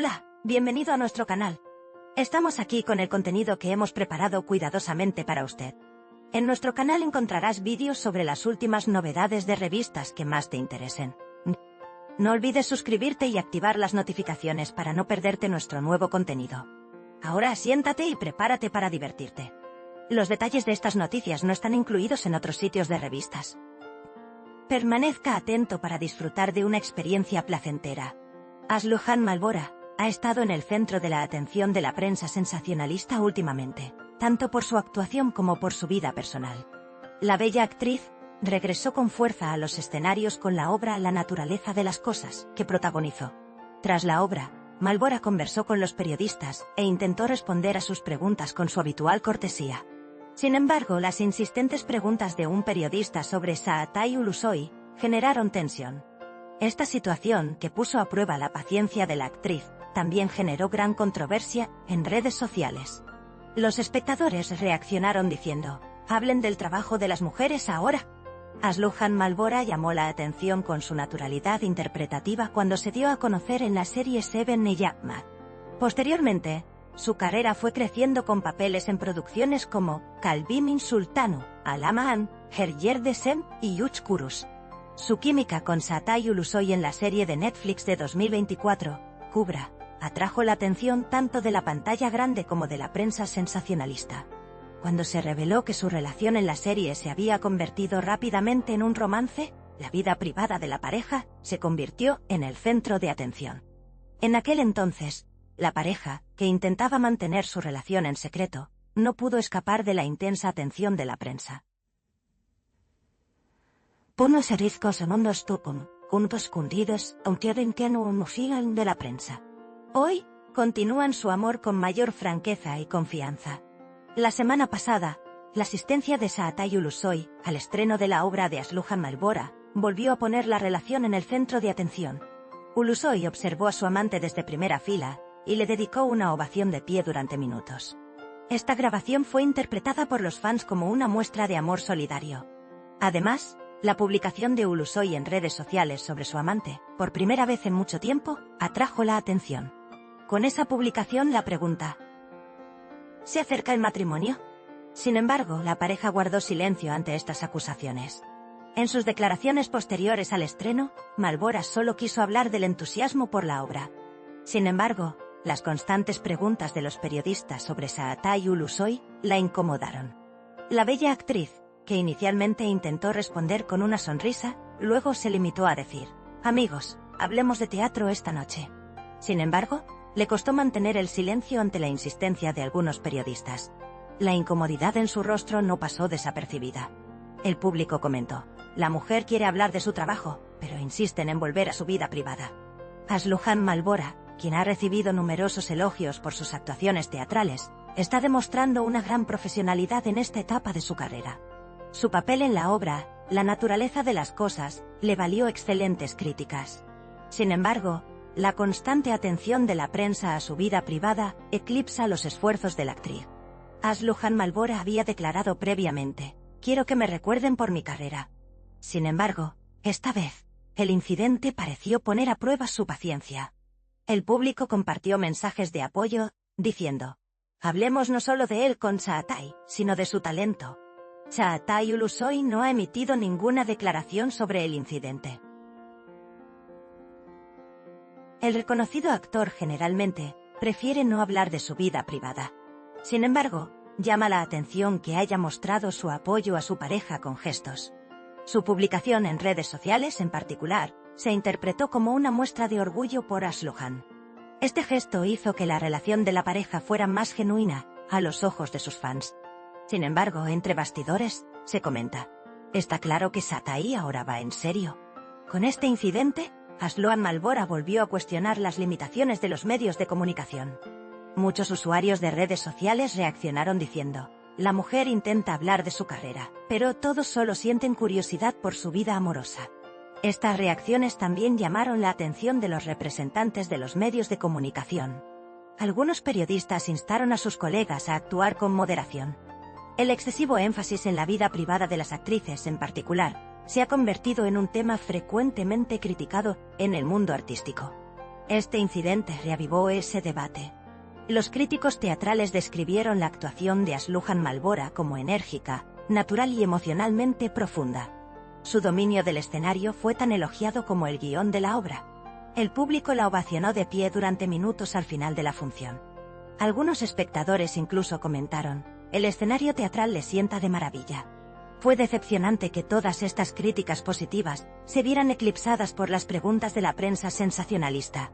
Hola, bienvenido a nuestro canal. Estamos aquí con el contenido que hemos preparado cuidadosamente para usted. En nuestro canal encontrarás vídeos sobre las últimas novedades de revistas que más te interesen. No olvides suscribirte y activar las notificaciones para no perderte nuestro nuevo contenido. Ahora siéntate y prepárate para divertirte. Los detalles de estas noticias no están incluidos en otros sitios de revistas. Permanezca atento para disfrutar de una experiencia placentera. Asluhan Malbora ha estado en el centro de la atención de la prensa sensacionalista últimamente, tanto por su actuación como por su vida personal. La bella actriz regresó con fuerza a los escenarios con la obra La naturaleza de las cosas, que protagonizó. Tras la obra, Malbora conversó con los periodistas e intentó responder a sus preguntas con su habitual cortesía. Sin embargo, las insistentes preguntas de un periodista sobre Çağatay Ulusoy generaron tensión. Esta situación, que puso a prueba la paciencia de la actriz, también generó gran controversia en redes sociales. Los espectadores reaccionaron diciendo: «Hablen del trabajo de las mujeres ahora». Asluhan Malbora llamó la atención con su naturalidad interpretativa cuando se dio a conocer en la serie Seven ne Yapma. Posteriormente, su carrera fue creciendo con papeles en producciones como Kalbimin Sultanu, Alamaan, Her Yerdesem y Üç Kuruş. Su química con Çağatay Ulusoy en la serie de Netflix de 2024, Kubra, atrajo la atención tanto de la pantalla grande como de la prensa sensacionalista. Cuando se reveló que su relación en la serie se había convertido rápidamente en un romance, la vida privada de la pareja se convirtió en el centro de atención. En aquel entonces, la pareja, que intentaba mantener su relación en secreto, no pudo escapar de la intensa atención de la prensa. Punos erizcos en hondos tupum, juntos escondidos, aunque que no nos sigan de la prensa. Hoy, continúan su amor con mayor franqueza y confianza. La semana pasada, la asistencia de Çağatay Ulusoy al estreno de la obra de Asluhan Malbora volvió a poner la relación en el centro de atención. Ulusoy observó a su amante desde primera fila y le dedicó una ovación de pie durante minutos. Esta grabación fue interpretada por los fans como una muestra de amor solidario. Además, la publicación de Ulusoy en redes sociales sobre su amante, por primera vez en mucho tiempo, atrajo la atención. Con esa publicación la pregunta: ¿se acerca el matrimonio? Sin embargo, la pareja guardó silencio ante estas acusaciones. En sus declaraciones posteriores al estreno, Malbora solo quiso hablar del entusiasmo por la obra. Sin embargo, las constantes preguntas de los periodistas sobre Çağatay Ulusoy la incomodaron. La bella actriz, que inicialmente intentó responder con una sonrisa, luego se limitó a decir: «Amigos, hablemos de teatro esta noche». Sin embargo, le costó mantener el silencio ante la insistencia de algunos periodistas. La incomodidad en su rostro no pasó desapercibida. El público comentó: «La mujer quiere hablar de su trabajo, pero insisten en volver a su vida privada». Asluhan Malbora, quien ha recibido numerosos elogios por sus actuaciones teatrales, está demostrando una gran profesionalidad en esta etapa de su carrera. Su papel en la obra, La naturaleza de las cosas, le valió excelentes críticas. Sin embargo, la constante atención de la prensa a su vida privada eclipsa los esfuerzos de la actriz. Asluhan Malbora había declarado previamente: «Quiero que me recuerden por mi carrera». Sin embargo, esta vez, el incidente pareció poner a prueba su paciencia. El público compartió mensajes de apoyo, diciendo: «Hablemos no solo de él con Çağatay, sino de su talento». Çağatay Ulusoy no ha emitido ninguna declaración sobre el incidente. El reconocido actor generalmente prefiere no hablar de su vida privada. Sin embargo, llama la atención que haya mostrado su apoyo a su pareja con gestos. Su publicación en redes sociales, en particular, se interpretó como una muestra de orgullo por Asluhan. Este gesto hizo que la relación de la pareja fuera más genuina a los ojos de sus fans. Sin embargo, entre bastidores, se comenta: «Está claro que Çağatay ahora va en serio». Con este incidente, Asluhan Malbora volvió a cuestionar las limitaciones de los medios de comunicación. Muchos usuarios de redes sociales reaccionaron diciendo: «La mujer intenta hablar de su carrera, pero todos solo sienten curiosidad por su vida amorosa». Estas reacciones también llamaron la atención de los representantes de los medios de comunicación. Algunos periodistas instaron a sus colegas a actuar con moderación. El excesivo énfasis en la vida privada de las actrices en particular se ha convertido en un tema frecuentemente criticado en el mundo artístico. Este incidente reavivó ese debate. Los críticos teatrales describieron la actuación de Asluhan Malbora como enérgica, natural y emocionalmente profunda. Su dominio del escenario fue tan elogiado como el guión de la obra. El público la ovacionó de pie durante minutos al final de la función. Algunos espectadores incluso comentaron: el escenario teatral le sienta de maravilla. Fue decepcionante que todas estas críticas positivas se vieran eclipsadas por las preguntas de la prensa sensacionalista.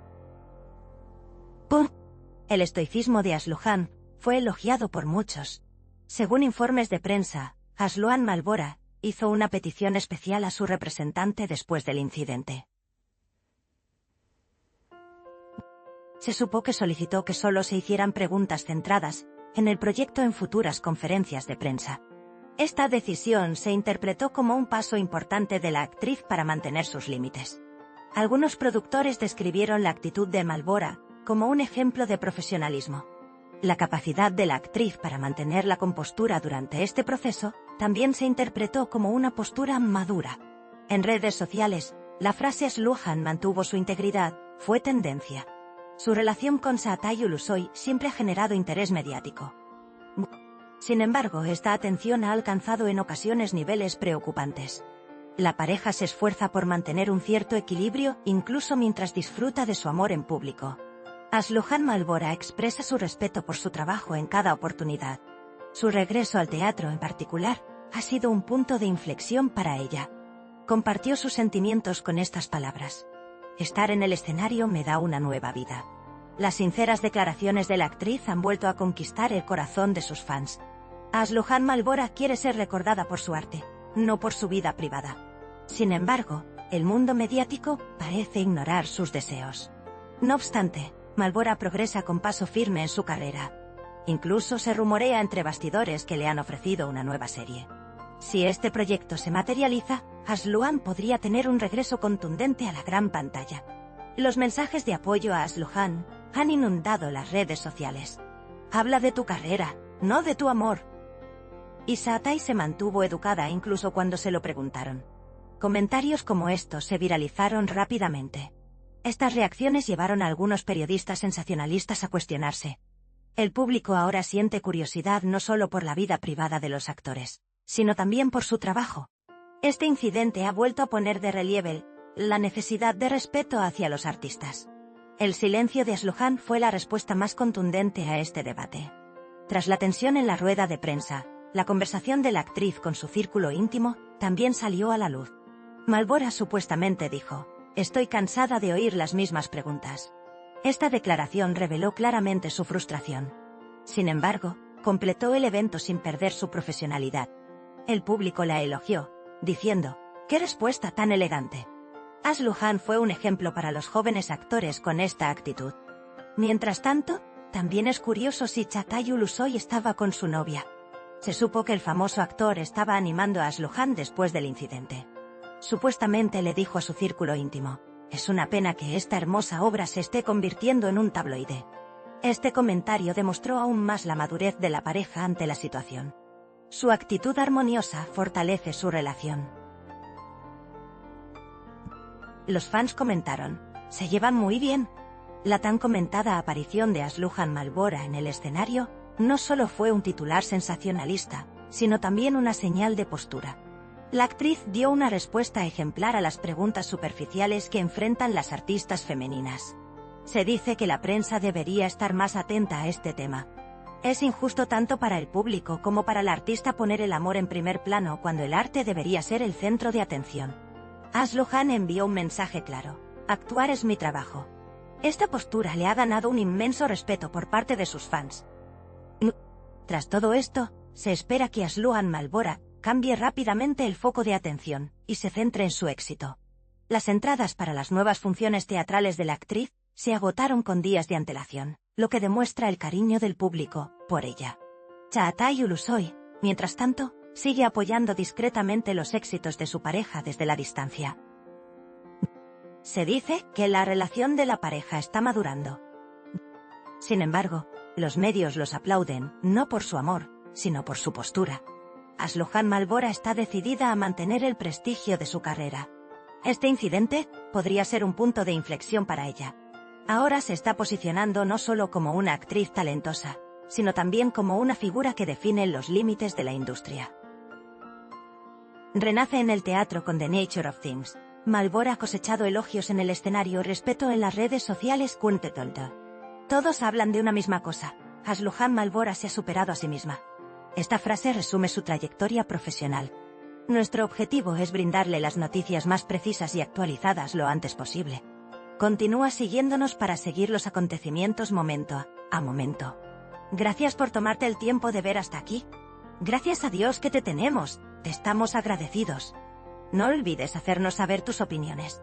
El estoicismo de Asluhan fue elogiado por muchos. Según informes de prensa, Asluhan Malbora hizo una petición especial a su representante después del incidente. Se supo que solicitó que solo se hicieran preguntas centradas en el proyecto en futuras conferencias de prensa. Esta decisión se interpretó como un paso importante de la actriz para mantener sus límites. Algunos productores describieron la actitud de Malbora como un ejemplo de profesionalismo. La capacidad de la actriz para mantener la compostura durante este proceso también se interpretó como una postura madura. En redes sociales, la frase Asluhan mantuvo su integridad fue tendencia. Su relación con Çağatay Ulusoy siempre ha generado interés mediático. Sin embargo, esta atención ha alcanzado en ocasiones niveles preocupantes. La pareja se esfuerza por mantener un cierto equilibrio incluso mientras disfruta de su amor en público. Asluhan Malbora expresa su respeto por su trabajo en cada oportunidad. Su regreso al teatro en particular ha sido un punto de inflexión para ella. Compartió sus sentimientos con estas palabras: estar en el escenario me da una nueva vida. Las sinceras declaraciones de la actriz han vuelto a conquistar el corazón de sus fans. Asluhan Malbora quiere ser recordada por su arte, no por su vida privada. Sin embargo, el mundo mediático parece ignorar sus deseos. No obstante, Malbora progresa con paso firme en su carrera. Incluso se rumorea entre bastidores que le han ofrecido una nueva serie. Si este proyecto se materializa, Asluhan podría tener un regreso contundente a la gran pantalla. Los mensajes de apoyo a Asluhan han inundado las redes sociales. Habla de tu carrera, no de tu amor. Y Çağatay se mantuvo educada incluso cuando se lo preguntaron. Comentarios como estos se viralizaron rápidamente. Estas reacciones llevaron a algunos periodistas sensacionalistas a cuestionarse. El público ahora siente curiosidad no solo por la vida privada de los actores, sino también por su trabajo. Este incidente ha vuelto a poner de relieve la necesidad de respeto hacia los artistas. El silencio de Asluhan fue la respuesta más contundente a este debate. Tras la tensión en la rueda de prensa, la conversación de la actriz con su círculo íntimo también salió a la luz. Malbora supuestamente dijo: estoy cansada de oír las mismas preguntas. Esta declaración reveló claramente su frustración. Sin embargo, completó el evento sin perder su profesionalidad. El público la elogió, diciendo: ¡qué respuesta tan elegante! Asluhan fue un ejemplo para los jóvenes actores con esta actitud. Mientras tanto, también es curioso si Çağatay Ulusoy estaba con su novia. Se supo que el famoso actor estaba animando a Asluhan después del incidente. Supuestamente le dijo a su círculo íntimo: es una pena que esta hermosa obra se esté convirtiendo en un tabloide. Este comentario demostró aún más la madurez de la pareja ante la situación. Su actitud armoniosa fortalece su relación. Los fans comentaron: se llevan muy bien. La tan comentada aparición de Asluhan Malbora en el escenario no solo fue un titular sensacionalista, sino también una señal de postura. La actriz dio una respuesta ejemplar a las preguntas superficiales que enfrentan las artistas femeninas. Se dice que la prensa debería estar más atenta a este tema. Es injusto tanto para el público como para el artista poner el amor en primer plano cuando el arte debería ser el centro de atención. Asluhan envió un mensaje claro: actuar es mi trabajo. Esta postura le ha ganado un inmenso respeto por parte de sus fans. Tras todo esto, se espera que Asluhan Malbora cambie rápidamente el foco de atención y se centre en su éxito. Las entradas para las nuevas funciones teatrales de la actriz se agotaron con días de antelación, lo que demuestra el cariño del público por ella. Çağatay Ulusoy, mientras tanto, sigue apoyando discretamente los éxitos de su pareja desde la distancia. Se dice que la relación de la pareja está madurando. Sin embargo, los medios los aplauden, no por su amor, sino por su postura. Asluhan Malbora está decidida a mantener el prestigio de su carrera. Este incidente podría ser un punto de inflexión para ella. Ahora se está posicionando no solo como una actriz talentosa, sino también como una figura que define los límites de la industria. Renace en el teatro con The Nature of Things. Malbora ha cosechado elogios en el escenario y respeto en las redes sociales. Todos hablan de una misma cosa: Asluhan Malbora se ha superado a sí misma. Esta frase resume su trayectoria profesional. Nuestro objetivo es brindarle las noticias más precisas y actualizadas lo antes posible. Continúa siguiéndonos para seguir los acontecimientos momento a momento. Gracias por tomarte el tiempo de ver hasta aquí. Gracias a Dios que te tenemos, te estamos agradecidos. No olvides hacernos saber tus opiniones.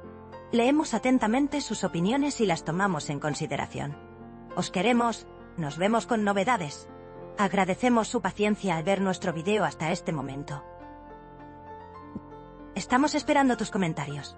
Leemos atentamente sus opiniones y las tomamos en consideración. Os queremos, nos vemos con novedades. Agradecemos su paciencia al ver nuestro video hasta este momento. Estamos esperando tus comentarios.